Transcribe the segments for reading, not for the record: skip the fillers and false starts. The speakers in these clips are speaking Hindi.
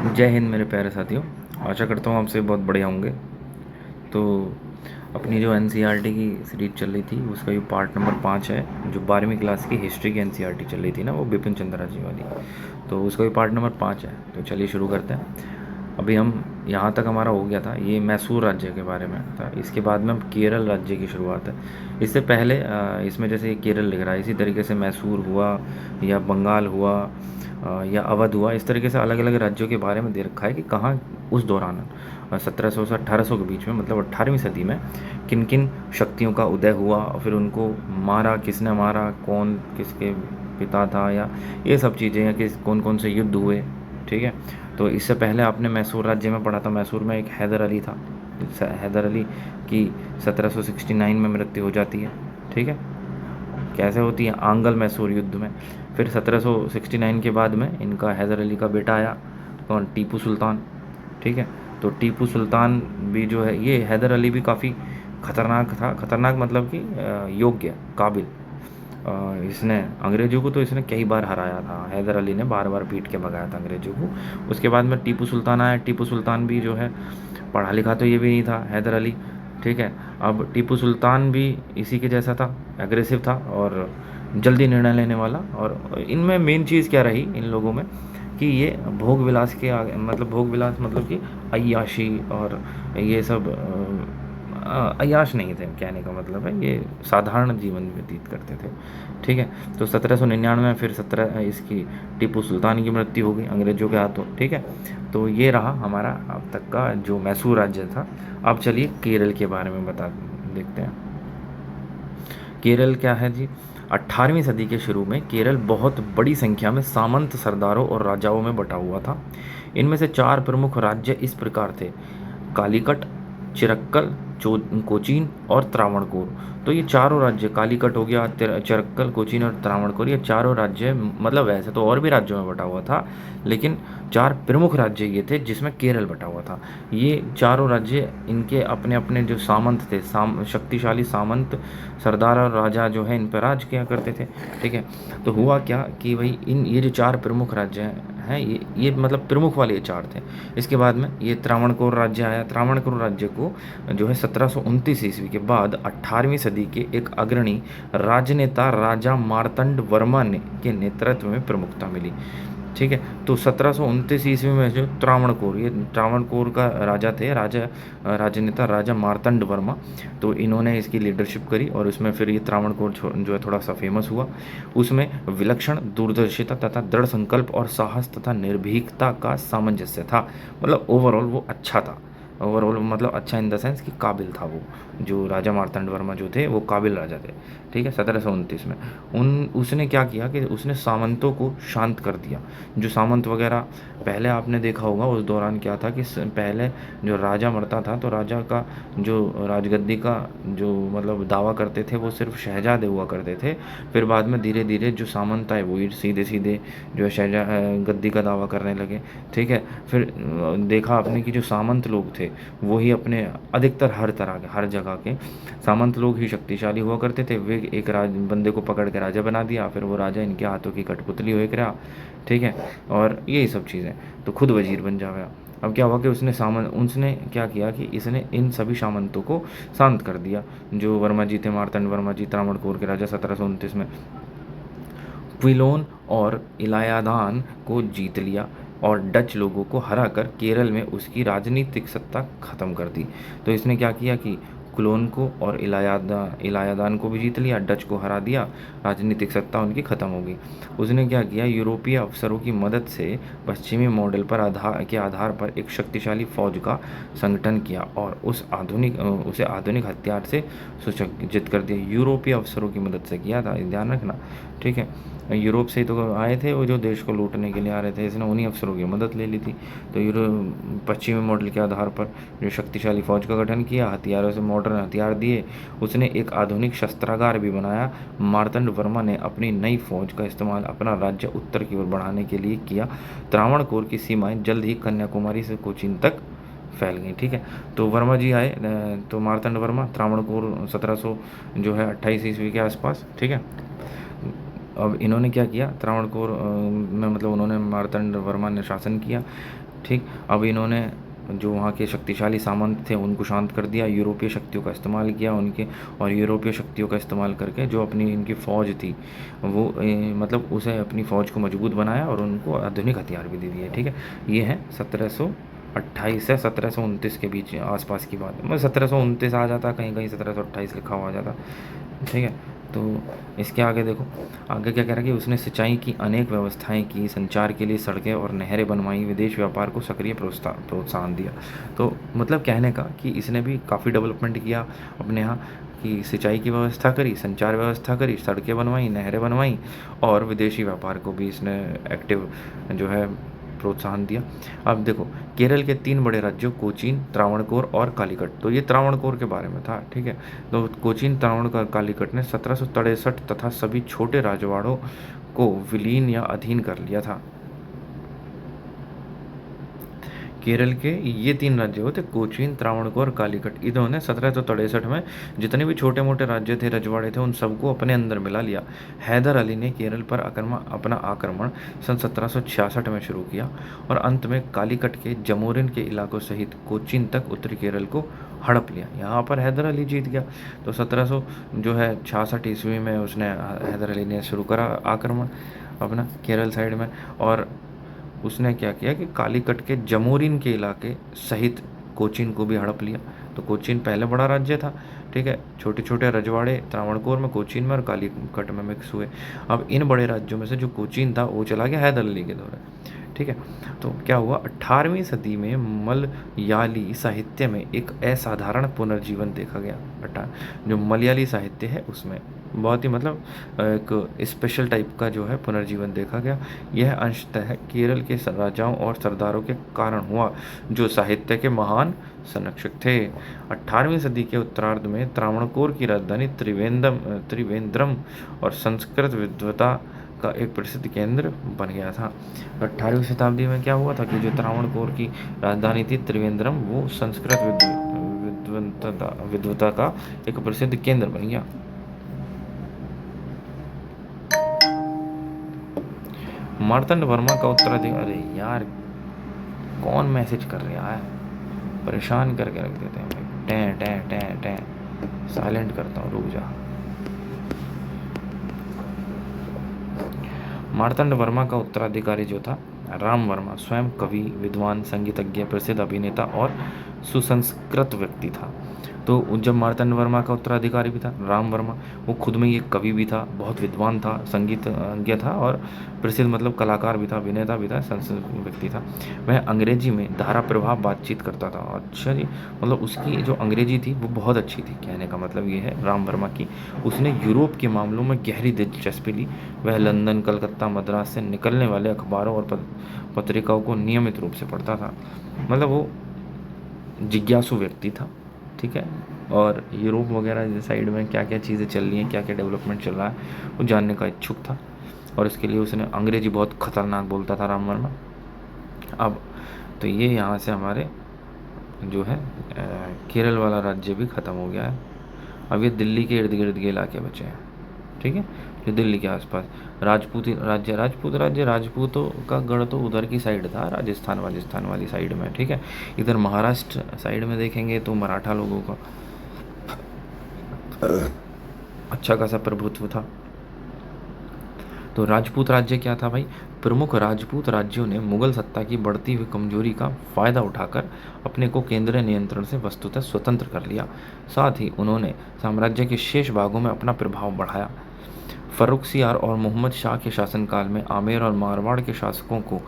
जय हिंद मेरे प्यारे साथियों। आशा करता हूँ आपसे बहुत बढ़िया होंगे। तो अपनी जो एनसीईआरटी की सीरीज चल रही थी उसका ये पार्ट नंबर 5 है। जो 12वीं क्लास की हिस्ट्री की एनसीईआरटी चल रही थी ना, वो बिपिन चंद्रा जी वाली, तो उसका ये पार्ट नंबर 5 है। तो चलिए शुरू करते हैं। अभी हम यहाँ तक हमारा हो गया था, ये मैसूर राज्य के बारे में था। इसके बाद में हम केरल राज्य की शुरुआत है। इससे पहले इसमें जैसे ये केरल लिख रहा है, इसी तरीके से मैसूर हुआ या बंगाल हुआ या अवध हुआ, इस तरीके से अलग अलग राज्यों के बारे में दे रखा है कि कहाँ उस दौरान 1700 से 1800 के बीच में, मतलब 18वीं सदी में किन किन शक्तियों का उदय हुआ, और फिर उनको मारा, किसने मारा, कौन किसके पिता था, या ये सब चीज़ें, या किस कौन कौन से युद्ध हुए। ठीक है। तो इससे पहले आपने मैसूर राज्य में पढ़ा था। मैसूर में एक हैदर अली था। हैदर अली की 1769 में मृत्यु हो जाती है। ठीक है। कैसे होती है? आंगल मैसूर युद्ध में। फिर 1769 के बाद में इनका हैदर अली का बेटा आया, कौन? टीपू सुल्तान। ठीक है। तो टीपू सुल्तान भी जो है, ये हैदर अली भी काफ़ी खतरनाक था। खतरनाक मतलब कि योग्य, काबिल। इसने अंग्रेज़ों को तो इसने कई बार हराया था। हैदर अली ने बार बार पीट के भगाया था अंग्रेज़ों को। उसके बाद में टीपू सुल्तान आया। टीपू सुल्तान भी जो है पढ़ा लिखा तो ये भी नहीं था, हैदर अली। ठीक है। अब टीपू सुल्तान भी इसी के जैसा था, एग्रेसिव था और जल्दी निर्णय लेने वाला। और इनमें मेन चीज़ क्या रही इन लोगों में कि ये भोग विलास के आगे, मतलब भोग विलास मतलब कि अय्याशी और ये सब अय्याश नहीं थे, कहने का मतलब है ये साधारण जीवन व्यतीत करते थे। ठीक है। तो 1799 में फिर 17 इसकी टीपू सुल्तान की मृत्यु हो गई अंग्रेज़ों के हाथों। ठीक है। तो ये रहा हमारा अब तक का जो मैसूर राज्य था। अब चलिए केरल के बारे में बता देखते हैं। केरल क्या है जी? 18वीं सदी के शुरू में केरल बहुत बड़ी संख्या में सामंत सरदारों और राजाओं में बटा हुआ था। इनमें से 4 प्रमुख राज्य इस प्रकार थे: कालीकट, चिरक्कल, कोचीन और त्रावणकोर। तो ये चारों राज्य, कालीकट हो गया, चिरक्कल, कोचीन और त्रावणकोर, ये चारों राज्य, मतलब वैसे तो और भी राज्यों में बटा हुआ था, लेकिन 4 प्रमुख राज्य ये थे जिसमें केरल बटा हुआ था। ये चारों राज्य, इनके अपने अपने जो सामंत थे, शक्तिशाली सामंत सरदार और राजा जो है इन पर राज किया करते थे। ठीक है। तो हुआ क्या कि भाई इन ये जो 4 प्रमुख राज्य हैं, ये मतलब प्रमुख वाले ये 4 थे। इसके बाद में ये त्रावणकोर राज्य आया। त्रावणकोर राज्य को जो है 1729 ईस्वी के बाद 18वीं सदी के एक अग्रणी राजनेता राजा मार्तंड वर्मा ने के नेतृत्व में प्रमुखता मिली। ठीक है। तो 1729 ईस्वी में जो त्रावणकोर, ये त्रावणकोर का राजा थे, राजनेता राजा मार्तंड वर्मा। तो इन्होंने इसकी लीडरशिप करी और उसमें फिर ये त्रावणकोर जो है थोड़ा सा फेमस हुआ। उसमें विलक्षण दूरदर्शिता तथा दृढ़ संकल्प और साहस तथा निर्भीकता का सामंजस्य था। मतलब ओवरऑल वो अच्छा था। ओवरऑल मतलब अच्छा इन द सेंस कि काबिल था वो। जो राजा मार्तंड वर्मा जो थे वो काबिल राजा थे। ठीक है। 1729 में उसने क्या किया कि उसने सामंतों को शांत कर दिया। जो सामंत वगैरह पहले आपने देखा होगा, उस दौरान क्या था कि पहले जो राजा मरता था तो राजा का जो राजगद्दी का जो मतलब दावा करते थे वो सिर्फ शहजादे हुआ करते थे। फिर बाद में धीरे धीरे जो सामंत आए वो सीधे सीधे जो है गद्दी का दावा करने लगे। ठीक है। फिर देखा आपने कि जो सामंत लोग थे वो ही अपने अधिकतर हर तरह के, हर जगह के सामंत लोग ही शक्तिशाली हुआ करते थे। वे एक बंदे को पकड़ के राजा बना दिया, फिर वो राजा इनके हाथों की कठपुतली हो एक रहा। ठीक है। और यही सब चीज़ें, तो खुद वजीर बन जाएगा। अब क्या हुआ कि उसने क्या किया कि इसने इन सभी सामंतों को शांत कर दिया। जो वर्मा जी थे, मार्तंड वर्मा जी, त्रावणकोर के राजा, 1729 में क्विलोन और इलायादान को जीत लिया और डच लोगों को हराकर केरल में उसकी राजनीतिक सत्ता खत्म कर दी। तो इसने क्या किया कि क्लोन को और इलायादान को भी जीत लिया, डच को हरा दिया, राजनीतिक सत्ता उनकी ख़त्म हो गई। उसने क्या किया, यूरोपीय अफसरों की मदद से पश्चिमी मॉडल पर आधार पर एक शक्तिशाली फौज का संगठन किया और उसे आधुनिक हथियार से सुसज्जित कर दिया। यूरोपीय अफसरों की मदद से किया था, ध्यान रखना। ठीक है। यूरोप से ही तो आए थे वो, जो देश को लूटने के लिए आ रहे थे, इसने उन्हीं अफसरों की मदद ले ली थी। तो पश्चिमी मॉडल के आधार पर जो शक्तिशाली फौज का गठन किया, हथियारों से मॉडर्न हथियार दिए, उसने एक आधुनिक शस्त्रागार भी बनाया। मार्तंड वर्मा ने अपनी नई फौज का इस्तेमाल अपना राज्य उत्तर की ओर बढ़ाने के लिए किया। त्रावणकोर की सीमाएं जल्द ही कन्याकुमारी से कोचीन तक फैल गई। ठीक है। तो वर्मा जी आए, तो मार्तंड वर्मा, त्रावणकोर 1700 जो है 28 ईस्वी के आसपास। ठीक है। अब इन्होंने क्या किया, त्रावणकोर में मतलब उन्होंने मार्तंड वर्मा ने शासन किया। ठीक, अब इन्होंने जो वहाँ के शक्तिशाली सामंत थे उनको शांत कर दिया, यूरोपीय शक्तियों का इस्तेमाल किया उनके, और यूरोपीय शक्तियों का इस्तेमाल करके जो अपनी इनकी फ़ौज थी वो मतलब उसे अपनी फ़ौज को मजबूत बनाया और उनको आधुनिक हथियार भी दे दिए। ठीक है, ये है 1728 से 1729 के बीच आसपास की बात है। मतलब 1729 आ जाता, कहीं कहीं 1728 लिखा हुआ आ जाता। ठीक है, तो इसके आगे देखो, आगे क्या कह रहा है कि उसने सिंचाई की अनेक व्यवस्थाएं की, संचार के लिए सड़कें और नहरें बनवाई, विदेश व्यापार को सक्रिय प्रोत्साहन दिया। तो मतलब कहने का कि इसने भी काफ़ी डेवलपमेंट किया अपने यहाँ, कि सिंचाई की व्यवस्था करी, संचार व्यवस्था करी, सड़कें बनवाई, नहरें बनवाई, और विदेशी व्यापार को भी इसने एक्टिव जो है प्रोत्साहन दिया। अब देखो, केरल के 3 बड़े राज्यों कोचीन, त्रावणकोर और कालीकट, तो ये त्रावणकोर के बारे में था। ठीक है, तो कोचीन, त्रावणकोर, कालीकट ने 1763 तथा सभी छोटे राजवाड़ों को विलीन या अधीन कर लिया था। केरल के ये 3 राज्य होते, कोचीन, त्रावणकोर, कालीकट, इन्होंने 1763 में जितने भी छोटे मोटे राज्य थे, रजवाड़े थे, उन सबको अपने अंदर मिला लिया। हैदर अली ने केरल पर अपना आक्रमण सन 1766 में शुरू किया और अंत में कालीकट के जमोरिन के इलाकों सहित कोचीन तक उत्तरी केरल को हड़प लिया। यहाँ पर हैदर अली जीत गया। तो 1700 जो है 66 ईस्वी में उसने, हैदर अली ने शुरू करा आक्रमण अपना केरल साइड में, और उसने क्या किया कि कालीकट के जमोरिन के इलाके सहित कोचीन को भी हड़प लिया। तो कोचीन पहले बड़ा राज्य था। ठीक है, छोटे छोटे रजवाड़े त्रावणकोर में, कोचीन में और कालीकट में मिक्स हुए। अब इन बड़े राज्यों में से जो कोचीन था वो चला गया हैदर अली के दौरे। ठीक है, तो क्या हुआ, 18वीं सदी में मलयाली साहित्य में एक असाधारण पुनर्जीवन देखा गया। जो मलयाली साहित्य है उसमें बहुत ही मतलब एक स्पेशल टाइप का जो है पुनर्जीवन देखा गया। यह अंशतः केरल के राजाओं और सरदारों के कारण हुआ जो साहित्य के महान संरक्षक थे। 18वीं सदी के उत्तरार्ध में त्रावणकोर की राजधानी त्रिवेंद्रम और संस्कृत विद्वता का एक प्रसिद्ध केंद्र बन गया था। 18वीं शताब्दी में क्या हुआ था कि जो त्रावणकोर की राजधानी थी त्रिवेंद्रम, वो संस्कृत विद्वता का एक प्रसिद्ध केंद्र बन गया। मार्तंड वर्मा का उत्तराधिकारी, अरे यार कौन मैसेज कर रहा है, परेशान करके रख देते हैं भाई। टें टें टें टें, साइलेंट करता हूँ, रुक जा। मार्तंड वर्मा का उत्तराधिकारी जो था राम वर्मा, स्वयं कवि, विद्वान, संगीतज्ञ, प्रसिद्ध अभिनेता और सुसंस्कृत व्यक्ति था। तो जब मार्तंड वर्मा का उत्तराधिकारी भी था राम वर्मा, वो खुद में ये कवि भी था, बहुत विद्वान था, संगीतज्ञ था और प्रसिद्ध मतलब कलाकार भी था, अभिनेता भी था, संस्कृत व्यक्ति था। वह अंग्रेजी में धारा प्रभाव बातचीत करता था। अच्छा जी, मतलब उसकी जो अंग्रेजी थी वो बहुत अच्छी थी। कहने का मतलब ये है राम वर्मा की, उसने यूरोप के मामलों में गहरी दिलचस्पी ली। वह लंदन, कलकत्ता, मद्रास से निकलने वाले अखबारों और पत्रिकाओं को नियमित रूप से पढ़ता था। मतलब वो जिज्ञासु व्यक्ति था। ठीक है, और यूरोप वगैरह साइड में क्या क्या चीज़ें चल रही हैं, क्या क्या डेवलपमेंट चल रहा है, वो जानने का इच्छुक था, और इसके लिए उसने अंग्रेजी बहुत खतरनाक बोलता था राम वर्मा। अब तो ये यहाँ से हमारे जो है केरल वाला राज्य भी ख़त्म हो गया है। अब ये दिल्ली के इर्द गिर्द के इलाके बचे हैं। ठीक है, जो दिल्ली के आसपास राजपूतों का गढ़ तो उधर की साइड था, राजस्थान वाली साइड में। ठीक है, इधर महाराष्ट्र साइड में देखेंगे तो मराठा लोगों का अच्छा खासा प्रभुत्व था। तो राजपूत राज्य क्या था भाई, प्रमुख राजपूत राज्यों ने मुगल सत्ता की बढ़ती हुई कमजोरी का फायदा उठाकर अपने को केंद्रीय नियंत्रण से वस्तुतः स्वतंत्र कर लिया। साथ ही उन्होंने साम्राज्य के शेष भागों में अपना प्रभाव बढ़ाया। फर्रुखसियार और मोहम्मद शाह के शासनकाल में आमेर और मारवाड़ के शासकों को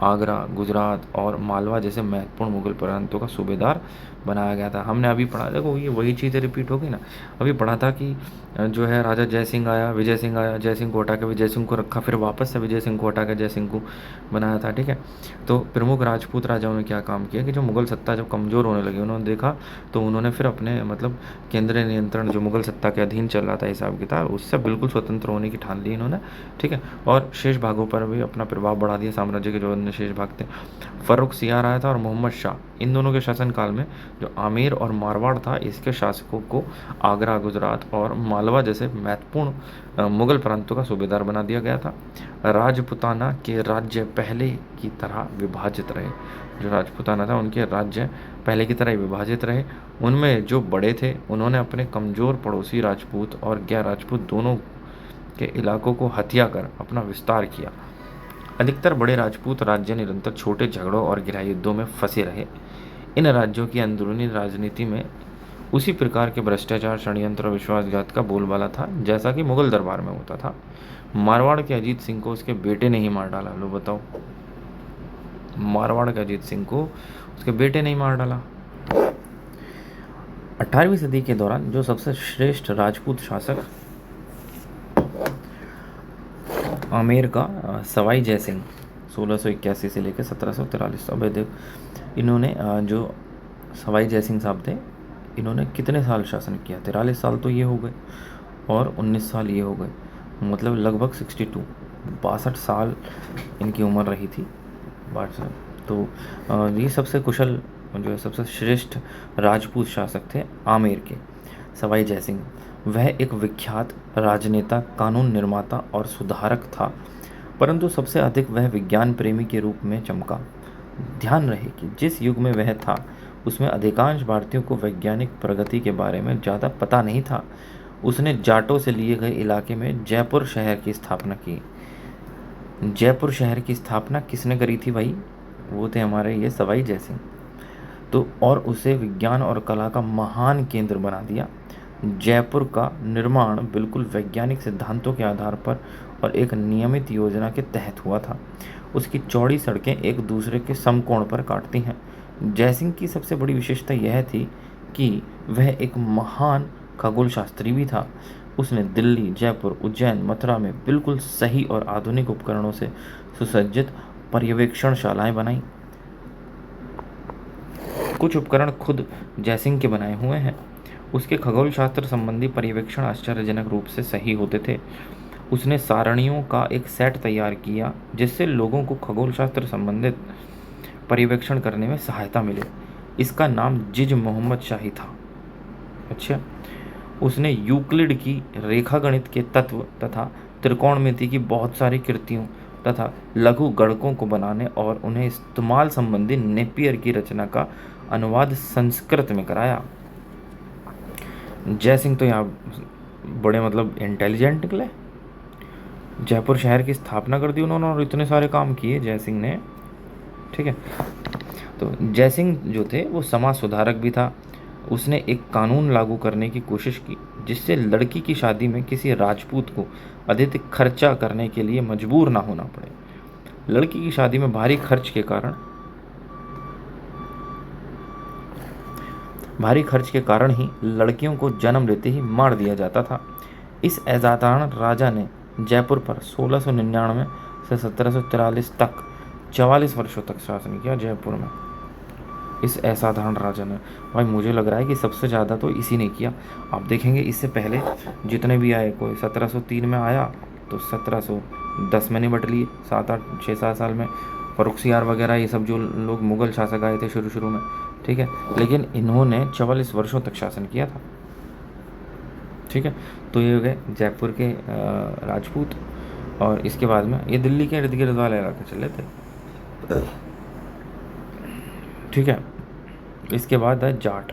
आगरा, गुजरात और मालवा जैसे महत्वपूर्ण मुगल प्रांतों का सूबेदार बनाया गया था। हमने अभी पढ़ा, देखो ये वही चीज़ें रिपीट हो गई ना। अभी पढ़ा था कि जो है राजा जय सिंह आया, विजय सिंह आया, जय सिंह को हटा के विजय सिंह को रखा, फिर वापस से विजय सिंह को हटा के जय सिंह को बनाया था। ठीक है, तो प्रमुख राजपूत राजाओं ने क्या काम किया कि जो मुगल सत्ता जब कमज़ोर होने लगी, उन्होंने देखा तो उन्होंने फिर अपने मतलब केंद्रीय नियंत्रण जो मुगल सत्ता के अधीन चल रहा था हिसाब किताब, उससे बिल्कुल स्वतंत्र होने की ठान ली इन्होंने। ठीक है, और शेष भागों पर भी अपना प्रभाव बढ़ा दिया, साम्राज्य के जो अन्य शेष भाग थे। फ़र्रुख सियार आया था और मोहम्मद शाह, इन दोनों के शासनकाल में जो आमेर और मारवाड़ था, इसके शासकों को आगरा, गुजरात और मालवा जैसे महत्वपूर्ण मुगल प्रांतों का सूबेदार बना दिया गया था। राजपुताना के राज्य पहले की तरह विभाजित रहे। जो राजपुताना था उनके राज्य पहले की तरह ही विभाजित रहे। उनमें जो बड़े थे उन्होंने अपने कमज़ोर पड़ोसी राजपूत और गैर राजपूत दोनों के इलाकों को हथिया कर अपना विस्तार किया। अधिकतर बड़े राजपूत राज्य निरंतर छोटे झगड़ों और गृह युद्धों में फंसे रहे। इन राज्यों की अंदरूनी राजनीति में उसी प्रकार के भ्रष्टाचार, षड्यंत्र और विश्वासघात का बोलबाला था जैसा कि मुगल दरबार में होता था। मारवाड़ के अजीत सिंह को उसके बेटे ने ही मार डाला। लो बताओ, मारवाड़ के अजीत सिंह को उसके बेटे ने ही मार डाला। 18वीं सदी के दौरान जो सबसे श्रेष्ठ राजपूत शासक आमेर का सवाई जयसिंह 1681 से लेकर 1743। अब देख, इन्होंने जो सवाई जयसिंह साहब थे, इन्होंने कितने साल शासन किया? 43 साल तो ये हो गए और 19 साल ये हो गए, मतलब लगभग 62 साल इनकी उम्र रही थी। 62। तो ये सबसे कुशल, जो है सबसे श्रेष्ठ राजपूत शासक थे आमेर के सवाई जयसिंह। वह एक विख्यात राजनेता, कानून निर्माता और सुधारक था, परंतु सबसे अधिक वह विज्ञान प्रेमी के रूप में चमका। ध्यान रहे कि जिस युग में वह था उसमें अधिकांश भारतीयों को वैज्ञानिक प्रगति के बारे में ज़्यादा पता नहीं था। उसने जाटों से लिए गए इलाके में जयपुर शहर की स्थापना की। जयपुर शहर की स्थापना किसने करी थी भाई? वो थे हमारे ये सवाई जयसिंह। तो और उसे विज्ञान और कला का महान केंद्र बना दिया। जयपुर का निर्माण बिल्कुल वैज्ञानिक सिद्धांतों के आधार पर और एक नियमित योजना के तहत हुआ था। उसकी चौड़ी सड़कें एक दूसरे के समकोण पर काटती हैं। जयसिंह की सबसे बड़ी विशेषता यह थी कि वह एक महान खगोल शास्त्री भी था। उसने दिल्ली, जयपुर, उज्जैन, मथुरा में बिल्कुल सही और आधुनिक उपकरणों से सुसज्जित पर्यवेक्षणशालाएं बनाई। कुछ उपकरण खुद जयसिंह के बनाए हुए हैं। उसके खगोल शास्त्र संबंधी पर्यवेक्षण आश्चर्यजनक रूप से सही होते थे। उसने सारणियों का एक सेट तैयार किया जिससे लोगों को खगोल शास्त्र संबंधित पर्यवेक्षण करने में सहायता मिले। इसका नाम जिज मोहम्मद शाही था। अच्छा, उसने यूक्लिड की रेखागणित के तत्व तथा त्रिकोणमिति की बहुत सारी कृतियों तथा लघु गणकों को बनाने और उन्हें इस्तेमाल संबंधी नेपियर की रचना का अनुवाद संस्कृत में कराया। जयसिंह तो यहाँ बड़े मतलब इंटेलिजेंट निकले। जयपुर शहर की स्थापना कर दी उन्होंने और इतने सारे काम किए जयसिंह ने। ठीक है, तो जयसिंह जो थे वो समाज सुधारक भी था। उसने एक कानून लागू करने की कोशिश की जिससे लड़की की शादी में किसी राजपूत को अधिक खर्चा करने के लिए मजबूर ना होना पड़े। लड़की की शादी में भारी खर्च के कारण ही लड़कियों को जन्म लेते ही मार दिया जाता था। इस असाधारण राजा ने जयपुर पर 1699 से 1743 तक 44 वर्षों तक शासन किया। जयपुर में इस असाधारण राजा ने, भाई मुझे लग रहा है कि सबसे ज़्यादा तो इसी ने किया। आप देखेंगे इससे पहले जितने भी आए, कोई 1703 में आया तो 1710 में निपट लिए, 6-7 साल में। फ़र्रुख सियार वगैरह ये सब जो लोग मुग़ल शासक आए थे शुरू में, ठीक है, लेकिन इन्होंने 44 वर्षों तक शासन किया था। ठीक है, तो ये हो गए जयपुर के राजपूत। और इसके बाद में ये दिल्ली के इर्द गिर्द वाले इलाके चले थे। ठीक है, इसके बाद है जाट।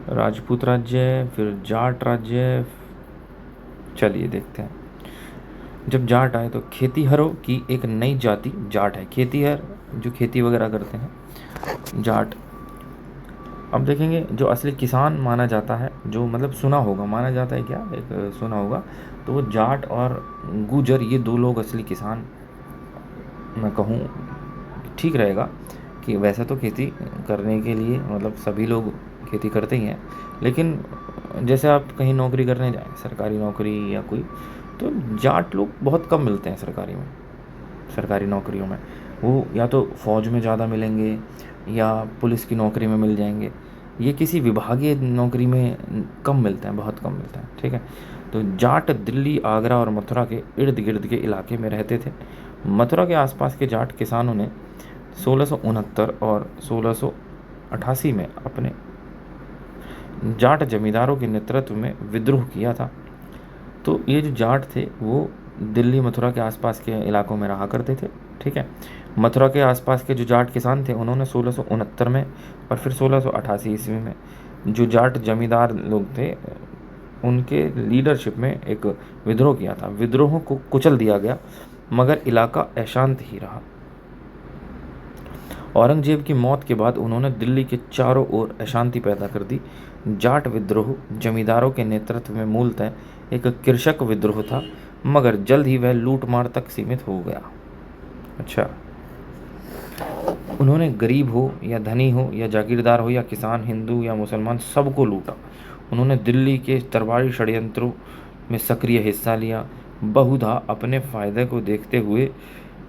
राजपूत राज्य, फिर जाट राज्य। चलिए देखते हैं। जब जाट आए तो खेतीहरों की एक नई जाति जाट है। खेतीहर जो खेती वगैरह करते हैं, जाट। अब देखेंगे जो असली किसान माना जाता है, जो मतलब सुना होगा, माना जाता है क्या, एक सुना होगा, तो वो जाट और गुजर, ये दो लोग असली किसान मैं कहूँ ठीक रहेगा। कि वैसे तो खेती करने के लिए मतलब सभी लोग खेती करते ही हैं, लेकिन जैसे आप कहीं नौकरी करने जाएं, सरकारी नौकरी या कोई, तो जाट लोग बहुत कम मिलते हैं सरकारी नौकरियों में। वो या तो फ़ौज में ज़्यादा मिलेंगे या पुलिस की नौकरी में मिल जाएंगे। ये किसी विभागीय नौकरी में कम मिलते हैं, बहुत कम मिलते हैं। ठीक है, तो जाट दिल्ली, आगरा और मथुरा के इर्द गिर्द के इलाके में रहते थे। मथुरा के आसपास के जाट किसानों ने 1669 और 1688 में अपने जाट जमींदारों के नेतृत्व में विद्रोह किया था। तो ये जो जाट थे वो दिल्ली मथुरा के आसपास के इलाकों में रहा करते थे। ठीक है, मथुरा के आसपास के जो जाट किसान थे उन्होंने 1669 में और फिर 1688 ईस्वी में जो जाट जमींदार लोग थे उनके लीडरशिप में एक विद्रोह किया था। विद्रोह को कुचल दिया गया मगर इलाका अशांत ही रहा। औरंगजेब की मौत के बाद उन्होंने दिल्ली के चारों ओर अशांति पैदा कर दी। जाट विद्रोह जमींदारों के नेतृत्व में मूलतः एक कृषक विद्रोह था मगर जल्द ही वह लूटमार तक सीमित हो गया। अच्छा, उन्होंने गरीब हो या धनी हो या जागीरदार हो या किसान, हिंदू या मुसलमान, सबको लूटा। उन्होंने दिल्ली के दरबारी षड्यंत्रों में सक्रिय हिस्सा लिया। बहुधा अपने फायदे को देखते हुए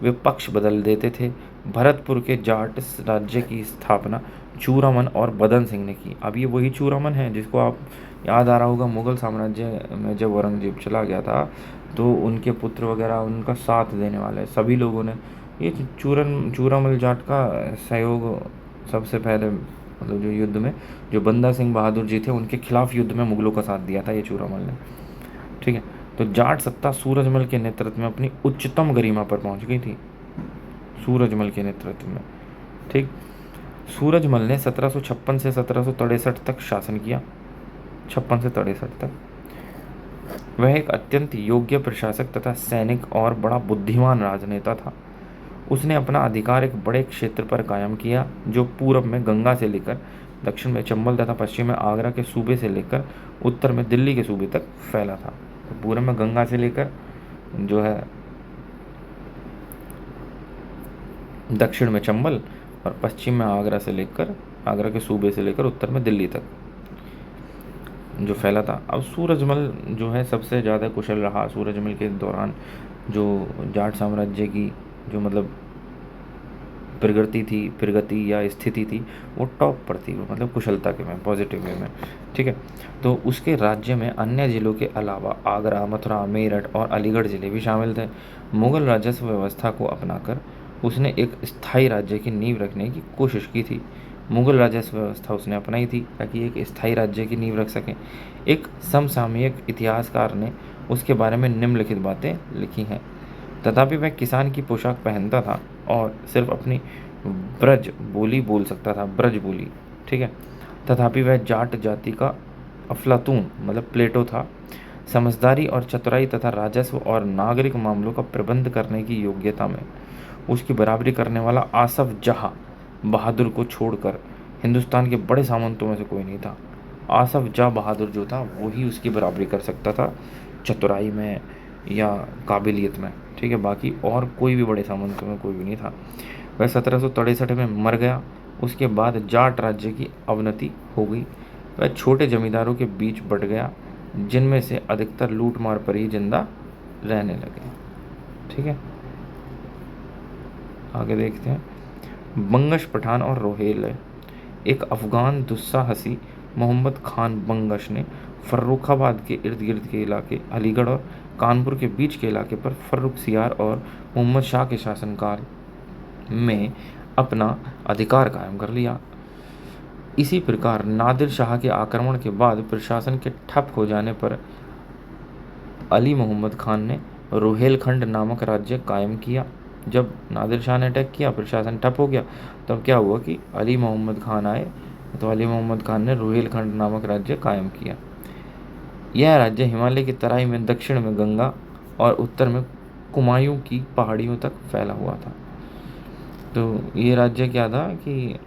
वे पक्ष बदल देते थे। भरतपुर के जाट राज्य की स्थापना चूड़ामन और बदन सिंह ने की। अब ये वही चूड़ामन है जिसको आप याद आ रहा होगा, मुगल साम्राज्य में जब औरंगजेब चला गया था तो उनके पुत्र वगैरह उनका साथ देने वाले सभी लोगों ने ये चूड़ामल जाट का सहयोग सबसे पहले, मतलब जो युद्ध में जो बंदा सिंह बहादुर जी थे उनके खिलाफ युद्ध में मुगलों का साथ दिया था ये चूड़ामल ने। ठीक है, तो जाट सत्ता सूरजमल के नेतृत्व में अपनी उच्चतम गरिमा पर पहुंच गई थी। सूरजमल के नेतृत्व में, ठीक, सूरजमल ने 1756 से 1763 तक शासन किया। 56 से 63 तक वह एक अत्यंत योग्य प्रशासक तथा सैनिक और बड़ा बुद्धिमान राजनेता था। उसने अपना अधिकार एक बड़े क्षेत्र पर कायम किया जो पूर्व में गंगा से लेकर दक्षिण में चंबल तथा पश्चिम में आगरा के सूबे से लेकर उत्तर में दिल्ली के सूबे तक फैला था। तो पूर्व में गंगा से लेकर जो है दक्षिण में चंबल और पश्चिम में आगरा से लेकर आगरा के सूबे से लेकर उत्तर में दिल्ली तक जो फैला था। अब सूरजमल जो है सबसे ज़्यादा कुशल रहा। सूरजमल के दौरान जो जाट साम्राज्य की जो मतलब प्रगति या स्थिति थी वो टॉप पर थी, वो मतलब कुशलता के में, पॉजिटिव वे में। ठीक है, तो उसके राज्य में अन्य ज़िलों के अलावा आगरा, मथुरा, मेरठ और अलीगढ़ ज़िले भी शामिल थे। मुगल राजस्व व्यवस्था को अपनाकर उसने एक स्थायी राज्य की नींव रखने की कोशिश की थी। मुगल राजस्व व्यवस्था उसने अपनाई थी ताकि एक स्थायी राज्य की नींव रख सकें। एक समसामयिक इतिहासकार ने उसके बारे में निम्नलिखित बातें लिखी हैं। तथापि वह किसान की पोशाक पहनता था और सिर्फ अपनी ब्रज बोली बोल सकता था, ब्रज बोली। ठीक है, तथापि वह जाट जाति का अफलातून मतलब प्लेटो था। समझदारी और चतुराई तथा राजस्व और नागरिक मामलों का प्रबंध करने की योग्यता में उसकी बराबरी करने वाला आसफ जहाँ बहादुर को छोड़कर हिंदुस्तान के बड़े सामंतों में से कोई नहीं था। आसफ जहाँ बहादुर जो था वही उसकी बराबरी कर सकता था चतुराई में या काबिलियत में। ठीक है, बाकी और कोई भी बड़े सामंतों में कोई भी नहीं था। वह 1763 में मर गया। उसके बाद जाट राज्य की अवनति हो गई। वह छोटे जमींदारों के बीच बट गया जिनमें से अधिकतर लूट मार पर ही जिंदा रहने लगे। ठीक है, आगे देखते हैं। बंगश पठान और रोहेल। एक अफगान दुस्साहसी मोहम्मद खान बंगश ने फर्रुखाबाद के इर्द गिर्द के इलाके, अलीगढ़ और कानपुर के बीच के इलाके पर फर्रुख सियार और मोहम्मद शाह के शासनकाल में अपना अधिकार कायम कर लिया। इसी प्रकार नादिर शाह के आक्रमण के बाद प्रशासन के ठप हो जाने पर अली मोहम्मद खान ने रोहेलखंड नामक राज्य कायम किया। जब नादिर शाह ने अटैक किया, प्रशासन ठप हो गया, तब क्या हुआ कि अली मोहम्मद खान आए, तो अली मोहम्मद खान ने रोहेलखंड नामक राज्य कायम किया। यह राज्य हिमालय की तराई में दक्षिण में गंगा और उत्तर में कुमायूं की पहाड़ियों तक फैला हुआ था। तो ये राज्य क्या था कि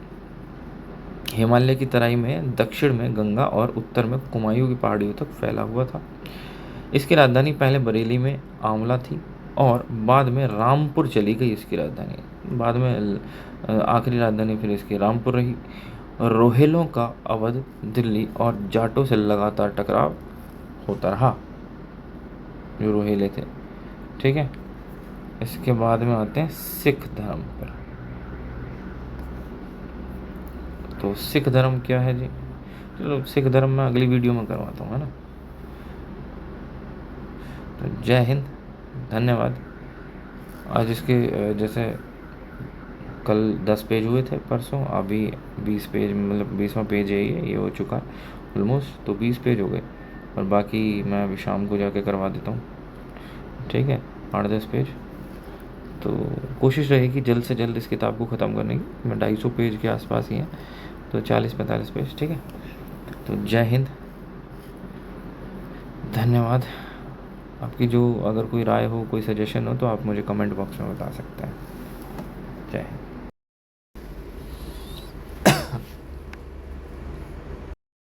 हिमालय की तराई में दक्षिण में गंगा और उत्तर में कुमायूं की पहाड़ियों तक फैला हुआ था। इसकी राजधानी पहले बरेली में आंवला थी और बाद में रामपुर चली गई इसकी राजधानी। बाद में आखिरी राजधानी फिर इसकी रामपुर रही। रोहेलों का अवध, दिल्ली और जाटों से लगातार टकराव होता रहा जो रोहेले थे। ठीक है, इसके बाद में आते हैं सिख धर्म पर। तो सिख धर्म क्या है जी? चलो सिख धर्म में अगली वीडियो में करवाता हूँ, है ना। तो जय हिंद, धन्यवाद। आज इसके जैसे कल 10 पेज हुए थे परसों, अभी 20 पेज, मतलब 20वां पेज है ये हो चुका ऑलमोस्ट, तो 20 पेज हो गए। और बाकी मैं अभी शाम को जाके करवा देता हूँ, ठीक है, 8-10 पेज। तो कोशिश रहेगी जल्द से जल्द इस किताब को ख़त्म करने की। मैं 250 पेज के आसपास ही हैं, तो 40-45 पेज, ठीक है। तो जय हिंद, धन्यवाद। आपकी जो अगर कोई राय हो, कोई सजेशन हो, तो आप मुझे कमेंट बॉक्स में बता सकते हैं।